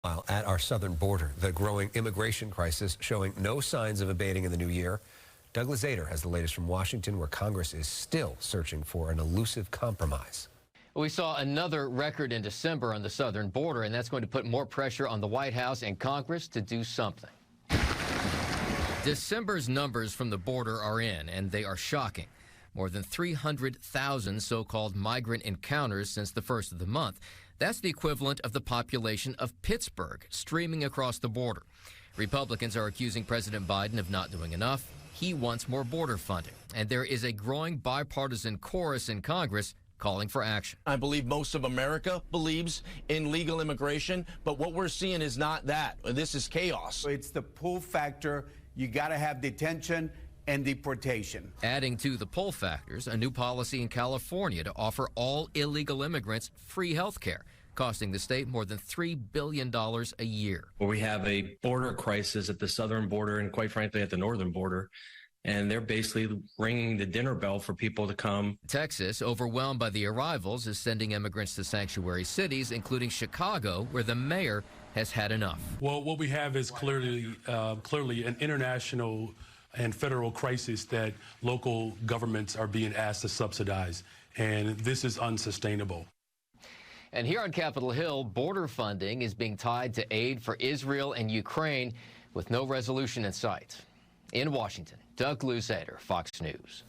While at our southern border, the growing immigration crisis showing no signs of abating in the new year. Douglas Zader has the latest from Washington, where Congress is still searching for an elusive compromise. We saw another record in December on the southern border, and that's going to put more pressure on the White House and Congress to do something. December's numbers from the border are in, and they are shocking. More than 300,000 so-called migrant encounters since the first of the month. That's the equivalent of the population of Pittsburgh streaming across the border. Republicans are accusing President Biden of not doing enough. He wants more border funding. And there is a growing bipartisan chorus in Congress calling for action. I believe most of America believes in legal immigration, but what we're seeing is not that. This is chaos. It's the pull factor. You got to have detention and deportation. Adding to the pull factors, a new policy in California to offer all illegal immigrants free health care, costing the state more than $3 billion a year. We have a border crisis at the southern border and, quite frankly, at the northern border. And they're basically ringing the dinner bell for people to come. Texas, overwhelmed by the arrivals, is sending immigrants to sanctuary cities, including Chicago, where the mayor has had enough. Well, what we have is clearly an international and federal crisis that local governments are being asked to subsidize, and this is unsustainable. And here on Capitol Hill, border funding is being tied to aid for Israel and Ukraine with no resolution in sight. In Washington, Doug Zader, Fox News.